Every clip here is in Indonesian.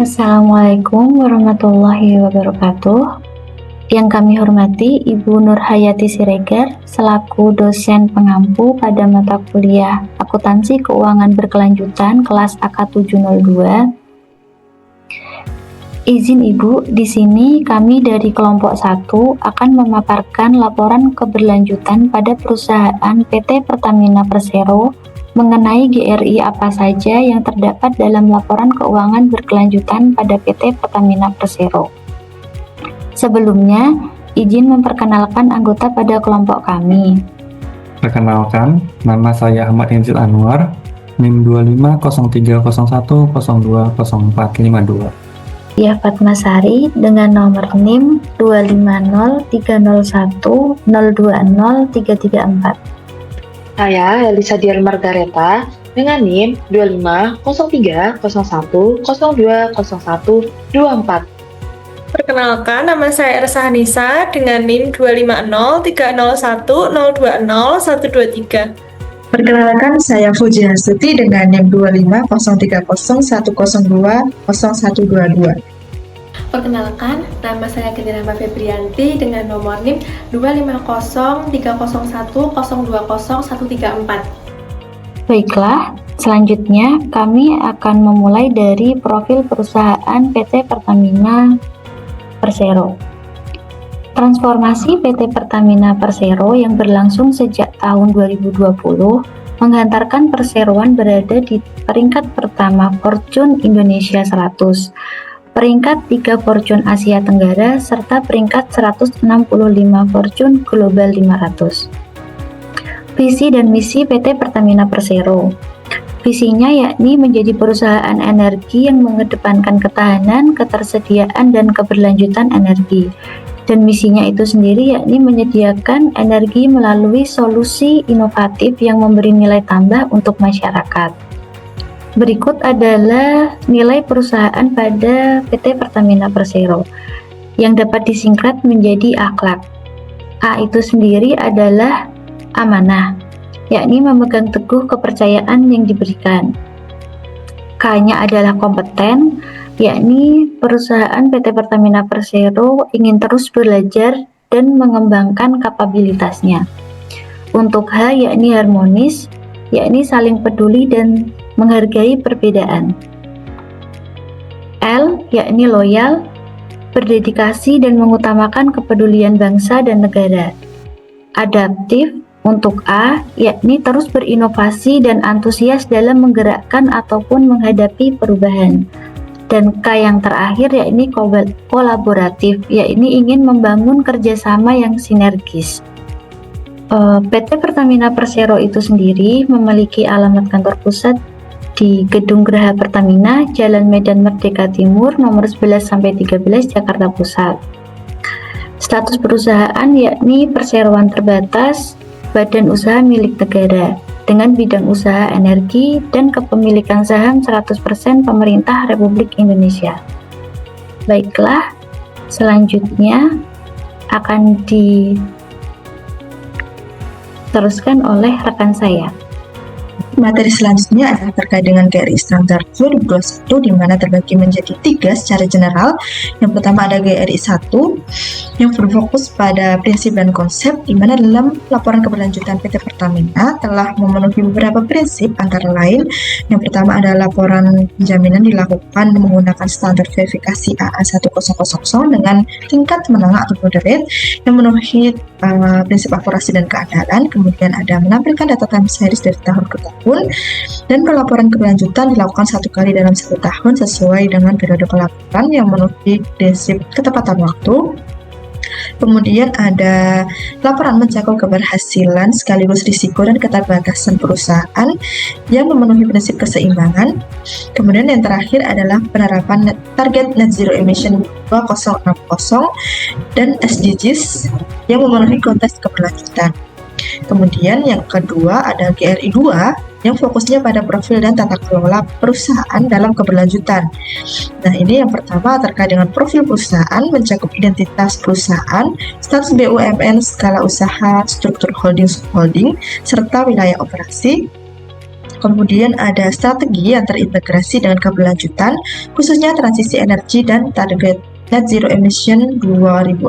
Assalamualaikum warahmatullahi wabarakatuh. Yang kami hormati Ibu Nurhayati Siregar selaku dosen pengampu pada mata kuliah Akuntansi Keuangan Berkelanjutan kelas AK702. Izin Ibu, di sini kami dari kelompok 1 akan memaparkan laporan keberlanjutan pada perusahaan PT Pertamina Persero mengenai GRI apa saja yang terdapat dalam laporan keuangan berkelanjutan pada PT Pertamina Persero. Sebelumnya, izin memperkenalkan anggota pada kelompok kami. Perkenalkan, nama saya Ahmad Inzil Anwar, NIM 250301020452. Ya, Fatmasari dengan nomor NIM 2503010203334. Saya Elisa Dian Margareta dengan NIM 250301020124. Perkenalkan, nama saya Ersa Hanisa dengan NIM 2503010200123. Perkenalkan, saya Fuji Hastuti dengan NIM 2503010200122. Perkenalkan, nama saya Gendiramba Febrianti dengan nomor NIM 2503010200134. Baiklah, selanjutnya kami akan memulai dari profil perusahaan PT Pertamina Persero. Transformasi PT Pertamina Persero yang berlangsung sejak tahun 2020 menghantarkan perseroan berada di peringkat pertama Fortune Indonesia 100, peringkat 3 Fortune Asia Tenggara, serta peringkat 165 Fortune Global 500. Visi dan misi PT Pertamina Persero. Visinya yakni menjadi perusahaan energi yang mengedepankan ketahanan, ketersediaan, dan keberlanjutan energi. Dan misinya itu sendiri yakni menyediakan energi melalui solusi inovatif yang memberi nilai tambah untuk masyarakat. Berikut adalah nilai perusahaan pada PT Pertamina Persero yang dapat disingkat menjadi akhlak. A itu sendiri adalah amanah, yakni memegang teguh kepercayaan yang diberikan. K-nya adalah kompeten, yakni perusahaan PT Pertamina Persero ingin terus belajar dan mengembangkan kapabilitasnya. Untuk H yakni harmonis, yakni saling peduli dan menghargai perbedaan. L yakni loyal, berdedikasi dan mengutamakan kepedulian bangsa dan negara. Adaptif untuk A yakni terus berinovasi dan antusias dalam menggerakkan ataupun menghadapi perubahan. Dan K yang terakhir yakni kolaboratif, yakni ingin membangun kerjasama yang sinergis. PT Pertamina Persero itu sendiri memiliki alamat kantor pusat di Gedung Geraha Pertamina, Jalan Medan Merdeka Timur, nomor 11-13, Jakarta Pusat. Status perusahaan yakni perseroan terbatas, badan usaha milik negara, dengan bidang usaha energi dan kepemilikan saham 100% pemerintah Republik Indonesia. Baiklah, selanjutnya akan diteruskan oleh rekan saya. Materi selanjutnya adalah terkait dengan GRI Standar 2021, di mana terbagi menjadi 3 secara general. Yang pertama ada GRI 1 yang berfokus pada prinsip dan konsep, di mana dalam laporan keberlanjutan PT Pertamina telah memenuhi beberapa prinsip, antara lain yang pertama adalah laporan penjaminan dilakukan menggunakan standar verifikasi AA1000 dengan tingkat menengah atau moderate yang memenuhi prinsip akurasi dan keandalan. Kemudian ada menampilkan data time series dari tahun ke tahun, dan pelaporan keberlanjutan dilakukan 1 kali dalam 1 tahun sesuai dengan periode pelaporan yang memenuhi prinsip ketepatan waktu. Kemudian ada laporan mencakup keberhasilan sekaligus risiko dan keterbatasan perusahaan yang memenuhi prinsip keseimbangan. Kemudian yang terakhir adalah penerapan target net zero emission 2060 dan SDGs yang memenuhi konteks keberlanjutan. Kemudian yang kedua ada GRI 2 yang fokusnya pada profil dan tata kelola perusahaan dalam keberlanjutan. Nah, ini yang pertama terkait dengan profil perusahaan, mencakup identitas perusahaan, status BUMN, skala usaha, struktur holding, subholding, serta wilayah operasi. Kemudian ada strategi yang terintegrasi dengan keberlanjutan, khususnya transisi energi dan target net zero emission 2060.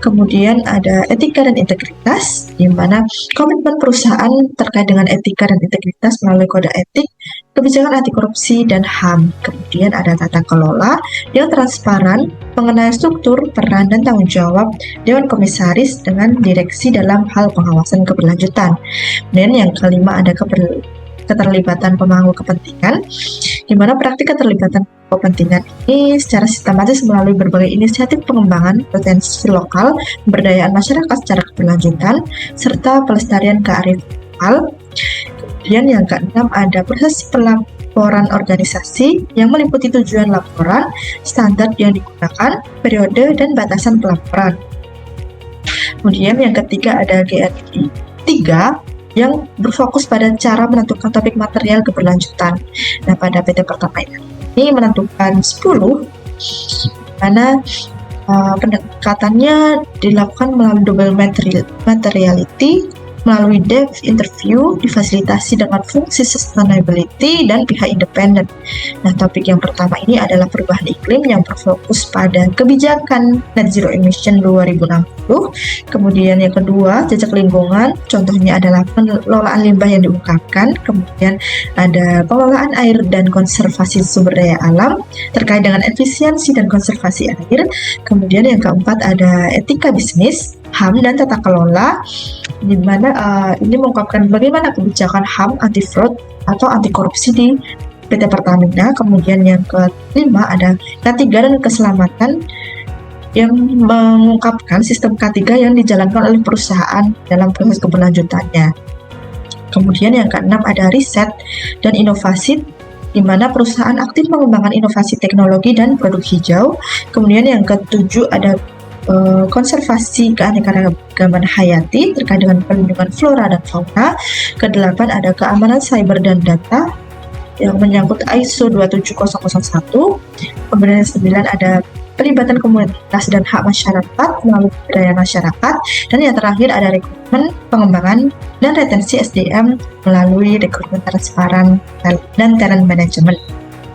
Kemudian ada etika dan integritas, di mana komitmen perusahaan terkait dengan etika dan integritas melalui kode etik, kebijakan anti korupsi, dan HAM. Kemudian ada tata kelola yang transparan mengenai struktur, peran, dan tanggung jawab Dewan Komisaris dengan direksi dalam hal pengawasan keberlanjutan. Dan yang kelima ada keterlibatan pemangku kepentingan, di mana praktik keterlibatan kepentingan ini secara sistematis melalui berbagai inisiatif pengembangan potensi lokal, pemberdayaan masyarakat secara keberlanjutan, serta pelestarian kearifan lokal. Kemudian yang keenam ada proses pelaporan organisasi yang meliputi tujuan laporan, standar yang digunakan, periode, dan batasan pelaporan. Kemudian yang ketiga ada GRI 3 yang berfokus pada cara menentukan topik material keberlanjutan. Nah, pada PT Pertamina ini menentukan 10, mana pendekatannya dilakukan melalui double materiality, melalui depth interview, difasilitasi dengan fungsi sustainability dan pihak independen. Nah, topik yang pertama ini adalah perubahan iklim yang berfokus pada kebijakan net zero emission 2060. Kemudian yang kedua, jejak lingkungan, contohnya adalah pengelolaan limbah yang diungkapkan. Kemudian ada pengelolaan air dan konservasi sumber daya alam terkait dengan efisiensi dan konservasi air. Kemudian yang keempat ada etika bisnis, HAM, dan tata kelola, di mana ini mengungkapkan bagaimana kebijakan HAM, anti fraud atau anti korupsi di PT Pertamina. Kemudian yang kelima ada K3 dan keselamatan, yang mengungkapkan sistem K3 yang dijalankan oleh perusahaan dalam proses keberlanjutannya. Kemudian yang keenam ada riset dan inovasi, di mana perusahaan aktif mengembangkan inovasi teknologi dan produk hijau. Kemudian yang ketujuh ada konservasi keanekaragaman hayati terkait dengan perlindungan flora dan fauna. Kedelapan ada keamanan cyber dan data yang menyangkut ISO 27001. Kemudian 9 ada pelibatan komunitas dan hak masyarakat melalui budaya masyarakat. Dan yang terakhir ada rekrutmen, pengembangan, dan retensi SDM melalui rekrutmen transparan dan talent management.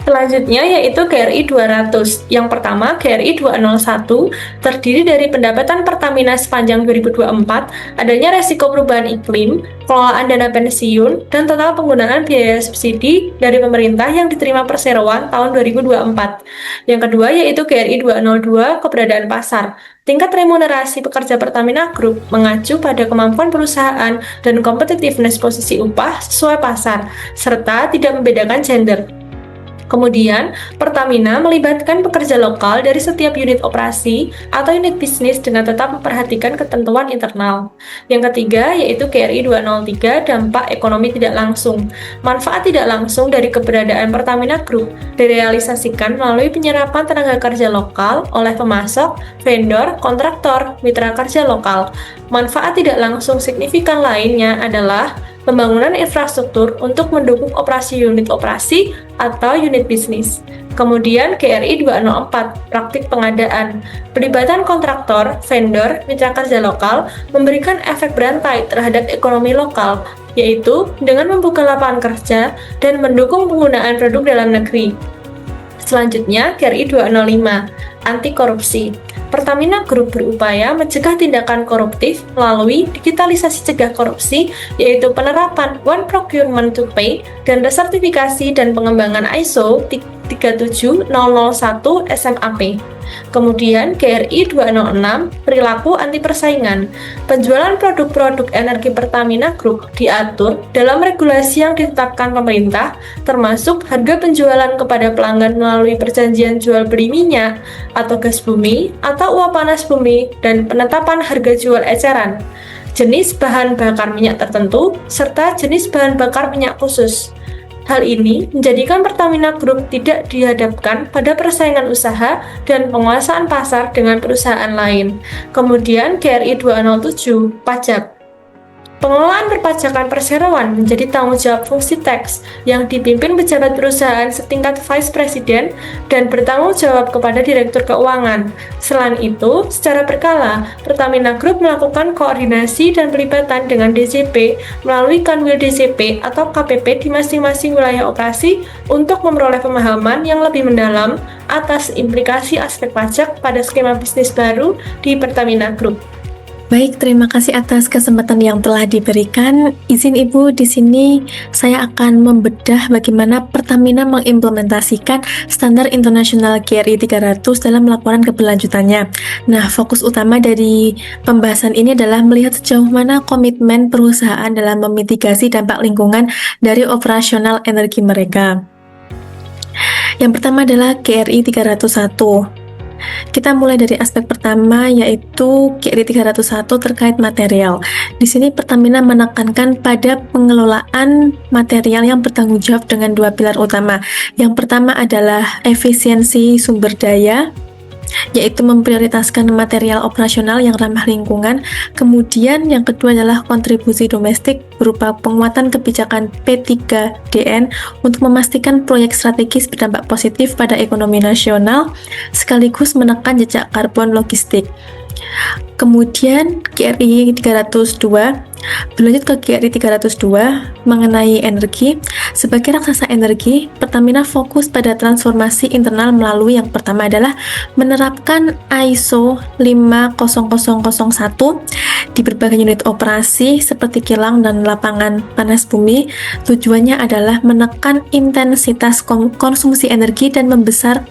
Selanjutnya yaitu GRI 200. Yang pertama, GRI 201 terdiri dari pendapatan Pertamina sepanjang 2024, adanya resiko perubahan iklim, pengelolaan dana pensiun, dan total penggunaan biaya subsidi dari pemerintah yang diterima perseroan tahun 2024. Yang kedua yaitu GRI 202, keberadaan pasar. Tingkat remunerasi pekerja Pertamina Group mengacu pada kemampuan perusahaan dan competitiveness posisi upah sesuai pasar, serta tidak membedakan gender. Kemudian, Pertamina melibatkan pekerja lokal dari setiap unit operasi atau unit bisnis dengan tetap memperhatikan ketentuan internal. Yang ketiga yaitu GRI 203, dampak ekonomi tidak langsung. Manfaat tidak langsung dari keberadaan Pertamina Group direalisasikan melalui penyerapan tenaga kerja lokal oleh pemasok, vendor, kontraktor, mitra kerja lokal. Manfaat tidak langsung signifikan lainnya adalah pembangunan infrastruktur untuk mendukung operasi unit operasi atau unit bisnis. Kemudian GRI 204, praktik pengadaan. Pelibatan kontraktor, vendor, mitra kerja lokal memberikan efek berantai terhadap ekonomi lokal, yaitu dengan membuka lapangan kerja dan mendukung penggunaan produk dalam negeri. Selanjutnya, GRI 205, anti korupsi. Pertamina Group berupaya mencegah tindakan koruptif melalui digitalisasi cegah korupsi, yaitu penerapan One Procurement to Pay dan resertifikasi dan pengembangan ISO 37001 SMAP. Kemudian GRI 206, perilaku anti persaingan. Penjualan produk-produk energi Pertamina Group diatur dalam regulasi yang ditetapkan pemerintah, termasuk harga penjualan kepada pelanggan melalui perjanjian jual beli minyak atau gas bumi atau uap panas bumi, dan penetapan harga jual eceran, jenis bahan bakar minyak tertentu, serta jenis bahan bakar minyak khusus. Hal ini menjadikan Pertamina Group tidak dihadapkan pada persaingan usaha dan penguasaan pasar dengan perusahaan lain. Kemudian GRI 207, pajak. Pengelolaan perpajakan perseroan menjadi tanggung jawab fungsi tax yang dipimpin pejabat perusahaan setingkat Vice President dan bertanggung jawab kepada Direktur Keuangan. Selain itu, secara berkala, Pertamina Group melakukan koordinasi dan pelibatan dengan DJP melalui Kanwil DJP atau KPP di masing-masing wilayah operasi untuk memperoleh pemahaman yang lebih mendalam atas implikasi aspek pajak pada skema bisnis baru di Pertamina Group. Baik, terima kasih atas kesempatan yang telah diberikan. Izin Ibu, di sini saya akan membedah bagaimana Pertamina mengimplementasikan standar internasional GRI 300 dalam laporan keberlanjutannya. Nah, fokus utama dari pembahasan ini adalah melihat sejauh mana komitmen perusahaan dalam memitigasi dampak lingkungan dari operasional energi mereka. Yang pertama adalah GRI 301. Kita mulai dari aspek pertama, yaitu GRI 301 terkait material. Di sini Pertamina menekankan pada pengelolaan material yang bertanggung jawab dengan dua pilar utama. Yang pertama adalah efisiensi sumber daya, yaitu memprioritaskan material operasional yang ramah lingkungan. Kemudian yang kedua adalah kontribusi domestik berupa penguatan kebijakan P3DN untuk memastikan proyek strategis berdampak positif pada ekonomi nasional sekaligus menekan jejak karbon logistik. Kemudian GRI 302 berlanjut ke GRI 302 mengenai energi. Sebagai raksasa energi, Pertamina fokus pada transformasi internal melalui yang pertama adalah menerapkan ISO 50001 di berbagai unit operasi seperti kilang dan lapangan panas bumi. Tujuannya adalah menekan intensitas konsumsi energi dan membesar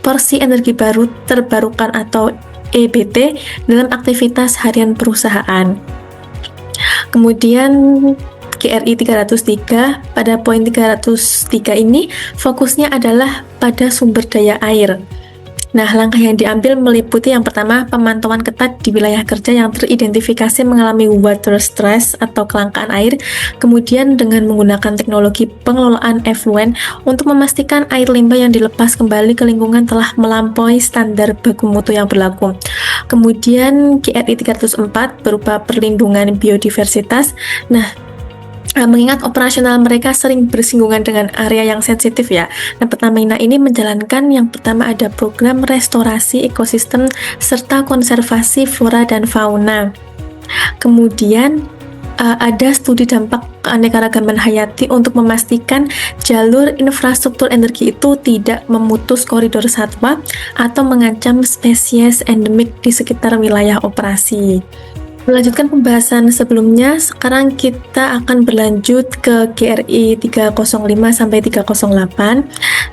porsi energi baru terbarukan atau EBT dalam aktivitas harian perusahaan. Kemudian GRI 303 pada poin 303 ini fokusnya adalah pada sumber daya air. Nah, langkah yang diambil meliputi yang pertama, pemantauan ketat di wilayah kerja yang teridentifikasi mengalami water stress atau kelangkaan air, kemudian dengan menggunakan teknologi pengelolaan effluent untuk memastikan air limbah yang dilepas kembali ke lingkungan telah melampaui standar baku mutu yang berlaku. Kemudian GRI 304 berupa perlindungan biodiversitas. Nah, mengingat operasional mereka sering bersinggungan dengan area yang sensitif ya. Nah, Pertamina ini menjalankan yang pertama ada program restorasi ekosistem serta konservasi flora dan fauna. Kemudian ada studi dampak keanekaragaman hayati untuk memastikan jalur infrastruktur energi itu tidak memutus koridor satwa atau mengancam spesies endemik di sekitar wilayah operasi. Melanjutkan pembahasan sebelumnya, sekarang kita akan berlanjut ke GRI 305 sampai 308.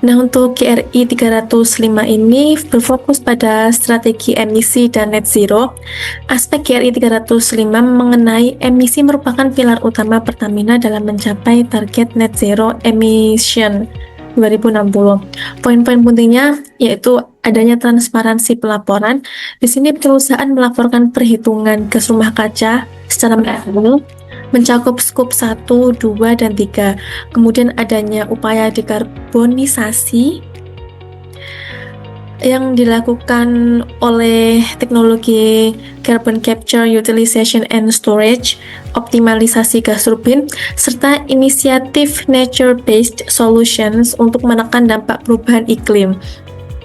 Nah, untuk GRI 305 ini berfokus pada strategi emisi dan net zero. Aspek GRI 305 mengenai emisi merupakan pilar utama Pertamina dalam mencapai target net zero emission 2060. Poin-poin pentingnya yaitu adanya transparansi pelaporan. Di sini perusahaan melaporkan perhitungan gas rumah kaca secara menyeluruh mencakup skop 1, 2, dan 3. Kemudian adanya upaya dekarbonisasi yang dilakukan oleh teknologi carbon capture, utilization and storage, optimalisasi gas turbin, serta inisiatif nature-based solutions untuk menekan dampak perubahan iklim.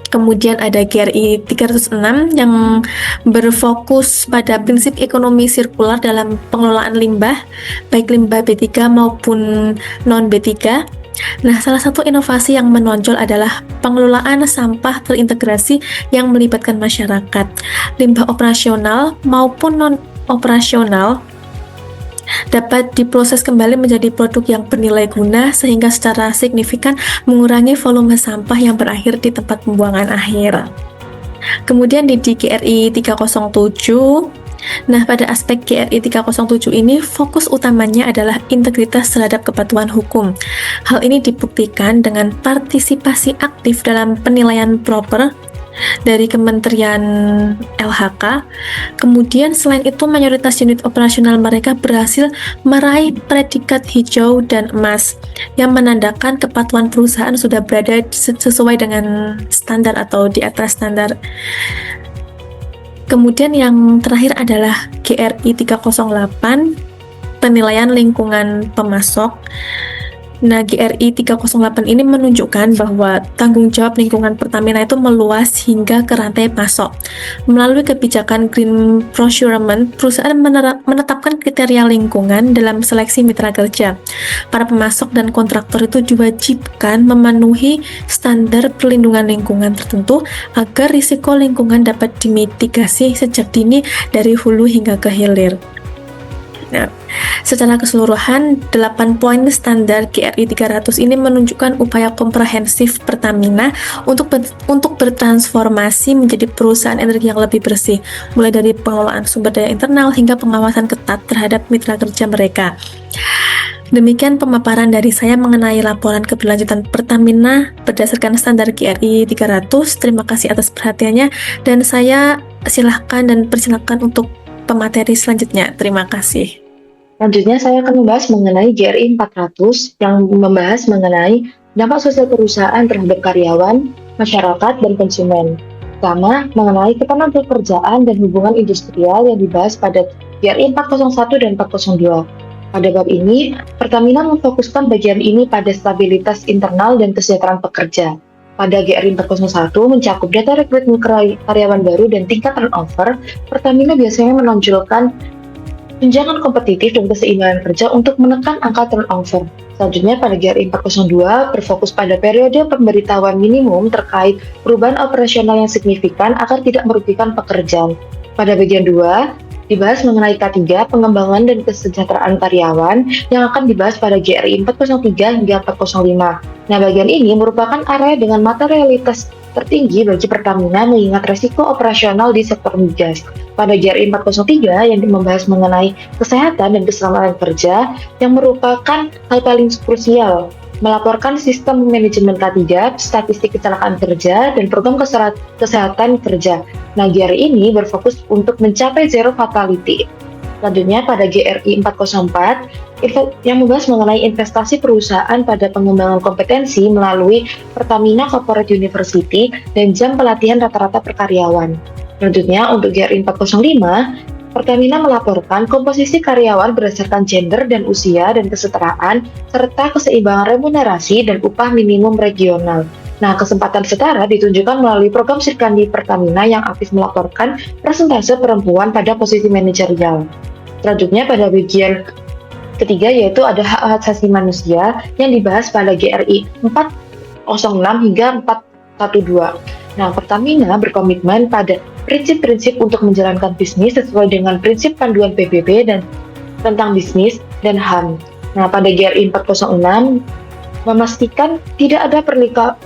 Kemudian ada GRI 306 yang berfokus pada prinsip ekonomi sirkular dalam pengelolaan limbah, baik limbah B3 maupun non-B3. Nah, salah satu inovasi yang menonjol adalah pengelolaan sampah terintegrasi yang melibatkan masyarakat. Limbah operasional maupun non-operasional dapat diproses kembali menjadi produk yang bernilai guna sehingga secara signifikan mengurangi volume sampah yang berakhir di tempat pembuangan akhir. Kemudian di GRI 307, nah, pada aspek GRI 307 ini fokus utamanya adalah integritas terhadap kepatuhan hukum. Hal ini dibuktikan dengan partisipasi aktif dalam penilaian proper dari Kementerian LHK. Kemudian selain itu mayoritas unit operasional mereka berhasil meraih predikat hijau dan emas yang menandakan kepatuhan perusahaan sudah berada sesuai dengan standar atau di atas standar. Kemudian yang terakhir adalah GRI 308 penilaian lingkungan pemasok. Nah, GRI 308 ini menunjukkan bahwa tanggung jawab lingkungan Pertamina itu meluas hingga ke rantai pasok. Melalui kebijakan Green Procurement, perusahaan menetapkan kriteria lingkungan dalam seleksi mitra kerja. Para pemasok dan kontraktor itu diwajibkan memenuhi standar perlindungan lingkungan tertentu agar risiko lingkungan dapat dimitigasi sejak dini dari hulu hingga ke hilir. Nah, secara keseluruhan, 8 poin standar GRI 300 ini menunjukkan upaya komprehensif Pertamina untuk bertransformasi menjadi perusahaan energi yang lebih bersih, mulai dari pengelolaan sumber daya internal hingga pengawasan ketat terhadap mitra kerja mereka. Demikian pemaparan dari saya mengenai laporan keberlanjutan Pertamina berdasarkan standar GRI 300. Terima kasih atas perhatiannya, dan saya persilahkan untuk pemateri selanjutnya. Terima kasih. Selanjutnya saya akan membahas mengenai GRI 400 yang membahas mengenai dampak sosial perusahaan terhadap karyawan, masyarakat, dan konsumen. Pertama, mengenai ketenagakerjaan dan hubungan industrial yang dibahas pada GRI 401 dan 402. Pada bab ini, Pertamina memfokuskan bagian ini pada stabilitas internal dan kesejahteraan pekerja. Pada GRI 401 mencakup data rekrutmen karyawan baru dan tingkat turnover. Pertamina biasanya menonjolkan tunjangan kompetitif dan keseimbangan kerja untuk menekan angka turnover. Selanjutnya pada GRI 402 berfokus pada periode pemberitahuan minimum terkait perubahan operasional yang signifikan agar tidak merugikan pekerjaan. Pada bagian 2 dibahas mengenai K3, pengembangan dan kesejahteraan karyawan, yang akan dibahas pada GRI 403 hingga 405. Nah, bagian ini merupakan area dengan materialitas tertinggi bagi Pertamina mengingat resiko operasional di sektor migas. Pada GRI 403 yang membahas mengenai kesehatan dan keselamatan kerja, yang merupakan hal paling krusial, melaporkan sistem manajemen K3, statistik kecelakaan kerja, dan program kesehatan kerja. Nah, GRI ini berfokus untuk mencapai zero fatality. Selanjutnya pada GRI 404 yang membahas mengenai investasi perusahaan pada pengembangan kompetensi melalui Pertamina Corporate University dan jam pelatihan rata-rata per karyawan. Selanjutnya untuk GRI 405, Pertamina melaporkan komposisi karyawan berdasarkan gender dan usia dan kesetaraan, serta keseimbangan remunerasi dan upah minimum regional. Nah, kesempatan setara ditunjukkan melalui program Sirkandi Pertamina yang aktif melaporkan persentase perempuan pada posisi manajerial. Selanjutnya pada bagian ketiga yaitu ada hak asasi manusia yang dibahas pada GRI 406 hingga 412. Nah, Pertamina berkomitmen pada prinsip-prinsip untuk menjalankan bisnis sesuai dengan prinsip panduan PBB dan tentang bisnis dan HAM. Nah, pada GRI 406 memastikan tidak ada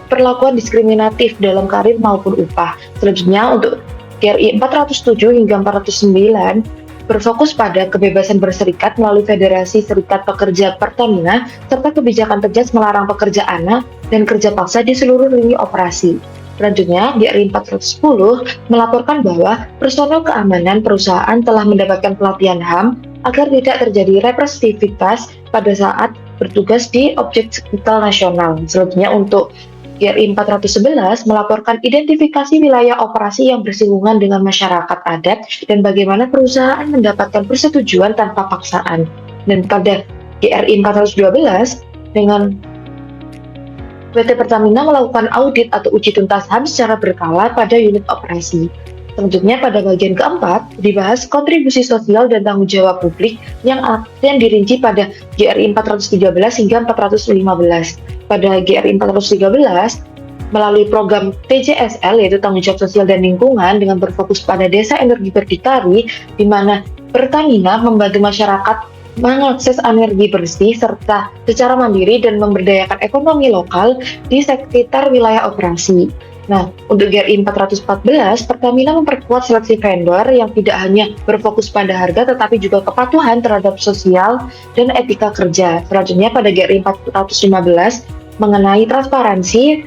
perlakuan diskriminatif dalam karir maupun upah. Selanjutnya untuk GRI 407 hingga 409 berfokus pada kebebasan berserikat melalui Federasi Serikat Pekerja Pertamina serta kebijakan tegas melarang pekerja anak dan kerja paksa di seluruh lini operasi. Selanjutnya, GRI 410 melaporkan bahwa personel keamanan perusahaan telah mendapatkan pelatihan HAM agar tidak terjadi represivitas pada saat bertugas di objek vital nasional. Selanjutnya untuk GRI 411 melaporkan identifikasi wilayah operasi yang bersinggungan dengan masyarakat adat dan bagaimana perusahaan mendapatkan persetujuan tanpa paksaan. Dan pada GRI 412 dengan PT Pertamina melakukan audit atau uji tuntas HAM secara berkala pada unit operasi. Selanjutnya pada bagian keempat dibahas kontribusi sosial dan tanggung jawab publik yang dirinci pada GRI 413 hingga 415. Pada GRI 413 melalui program TJSL yaitu tanggung jawab sosial dan lingkungan dengan berfokus pada desa energi berdikari di mana Pertamina membantu masyarakat mengakses energi bersih serta secara mandiri dan memberdayakan ekonomi lokal di sekitar wilayah operasi. Nah, untuk GRI 414, Pertamina memperkuat seleksi vendor yang tidak hanya berfokus pada harga tetapi juga kepatuhan terhadap sosial dan etika kerja. Selanjutnya pada GRI 415 mengenai transparansi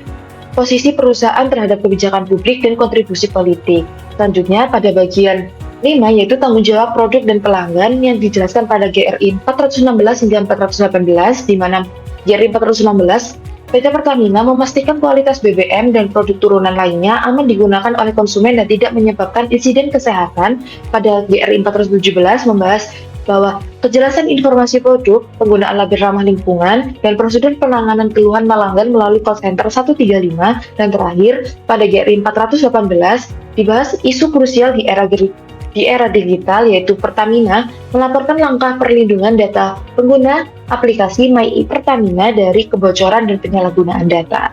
posisi perusahaan terhadap kebijakan publik dan kontribusi politik. Selanjutnya pada bagian 5 yaitu tanggung jawab produk dan pelanggan yang dijelaskan pada GRI 416 hingga 418 di mana GRI 416 PT Pertamina memastikan kualitas BBM dan produk turunan lainnya aman digunakan oleh konsumen dan tidak menyebabkan insiden kesehatan. Pada GRI 417 membahas bahwa kejelasan informasi produk, penggunaan label ramah lingkungan, dan prosedur penanganan keluhan pelanggan melalui call center 135, dan terakhir, pada GRI 418, dibahas isu krusial di era digital, yaitu Pertamina melaporkan langkah perlindungan data pengguna aplikasi My Pertamina dari kebocoran dan penyalahgunaan data.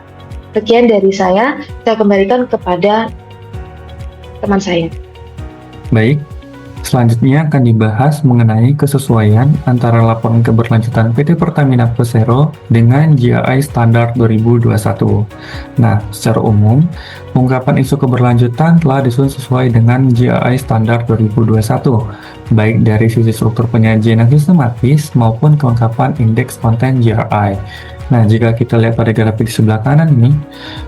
Sekian dari saya kembalikan kepada teman saya. Baik, selanjutnya akan dibahas mengenai kesesuaian antara laporan keberlanjutan PT Pertamina Persero dengan GRI Standar 2021. Nah, secara umum, ungkapan isu keberlanjutan telah disusun sesuai dengan GRI Standar 2021, baik dari sisi struktur penyajian yang sistematis maupun kelengkapan indeks konten GRI. Nah, jika kita lihat pada grafik di sebelah kanan ini,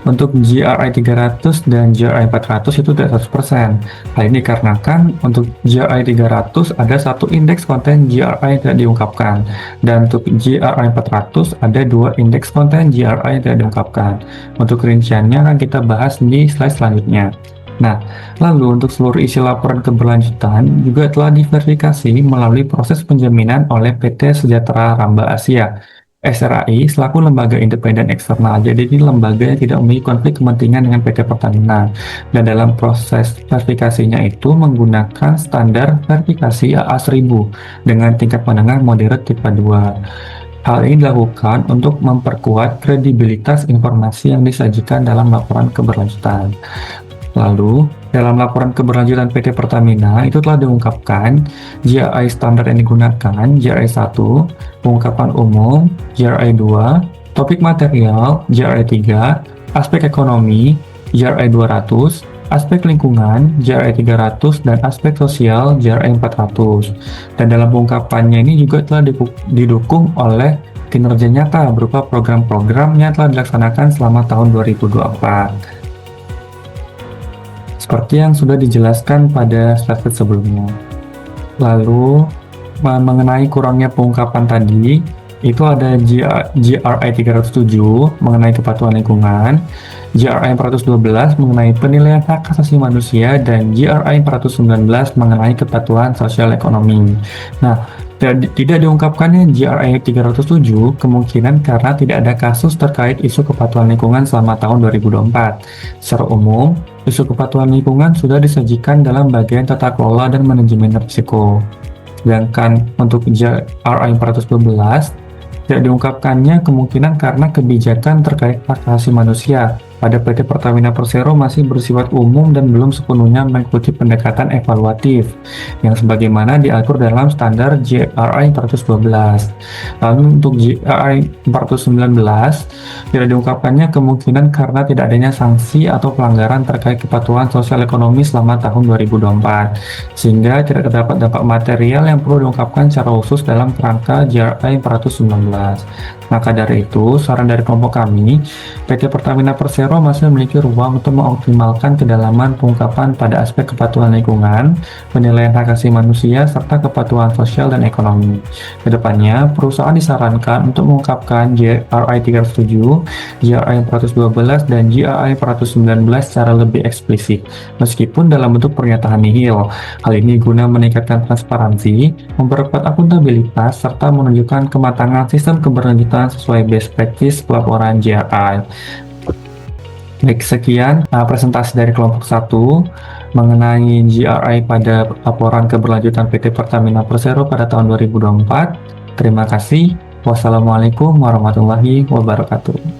untuk GRI 300 dan GRI 400 itu tidak 100%. Hal ini dikarenakan untuk GRI 300 ada satu indeks konten GRI yang tidak diungkapkan, dan untuk GRI 400 ada dua indeks konten GRI yang tidak diungkapkan. Untuk rinciannya akan kita bahas di slide selanjutnya. Nah, lalu untuk seluruh isi laporan keberlanjutan juga telah diverifikasi melalui proses penjaminan oleh PT Sejahtera Ramba Asia SRAI selaku lembaga independen eksternal. Jadi ini lembaga yang tidak memiliki konflik kepentingan dengan PT Pertamina, dan dalam proses verifikasinya itu menggunakan standar verifikasi AA1000 dengan tingkat menengah moderate tipe 2. Hal ini dilakukan untuk memperkuat kredibilitas informasi yang disajikan dalam laporan keberlanjutan. Lalu, dalam laporan keberlanjutan PT Pertamina itu telah diungkapkan GRI standar yang digunakan, GRI 1, pengungkapan umum, GRI 2, topik material, GRI 3, aspek ekonomi, GRI 200, aspek lingkungan, GRI 300, dan aspek sosial, GRI 400. Dan dalam pengungkapannya ini juga telah didukung oleh kinerja nyata berupa program-program yang telah dilaksanakan selama tahun 2024. Seperti yang sudah dijelaskan pada slide sebelumnya. Lalu, mengenai kurangnya pengungkapan tadi, itu ada GRI 307 mengenai kepatuhan lingkungan, GRI 412 mengenai penilaian hak asasi manusia, dan GRI 419 mengenai kepatuhan sosial ekonomi. Nah, tidak diungkapkannya GRI 307 kemungkinan karena tidak ada kasus terkait isu kepatuhan lingkungan selama tahun 2024. Secara umum, isu kepatuhan lingkungan sudah disajikan dalam bagian tata kelola dan manajemen risiko. Sedangkan untuk GRI 412 tidak diungkapkannya kemungkinan karena kebijakan terkait hak asasi manusia pada PT Pertamina Persero masih bersifat umum dan belum sepenuhnya mengikuti pendekatan evaluatif yang sebagaimana diatur dalam standar GRI 412. Lalu untuk GRI 419 tidak diungkapkannya kemungkinan karena tidak adanya sanksi atau pelanggaran terkait kepatuhan sosial ekonomi selama tahun 2024, sehingga tidak terdapat dampak material yang perlu diungkapkan secara khusus dalam kerangka GRI 419. Maka dari itu, saran dari kelompok kami, PT Pertamina Persero masih memiliki ruang untuk mengoptimalkan kedalaman pengungkapan pada aspek kepatuhan lingkungan, penilaian hak asasi manusia, serta kepatuhan sosial dan ekonomi. Kedepannya, perusahaan disarankan untuk mengungkapkan GRI 307, GRI 412, dan GRI 419 secara lebih eksplisit, meskipun dalam bentuk pernyataan nihil. Hal ini guna meningkatkan transparansi, memperkuat akuntabilitas, serta menunjukkan kematangan sistem keberlanjutan sesuai best practice pelaporan GRI. Baik, sekian presentasi dari kelompok 1 mengenai GRI pada laporan keberlanjutan PT Pertamina Persero pada tahun 2024. Terima kasih. Wassalamualaikum warahmatullahi wabarakatuh.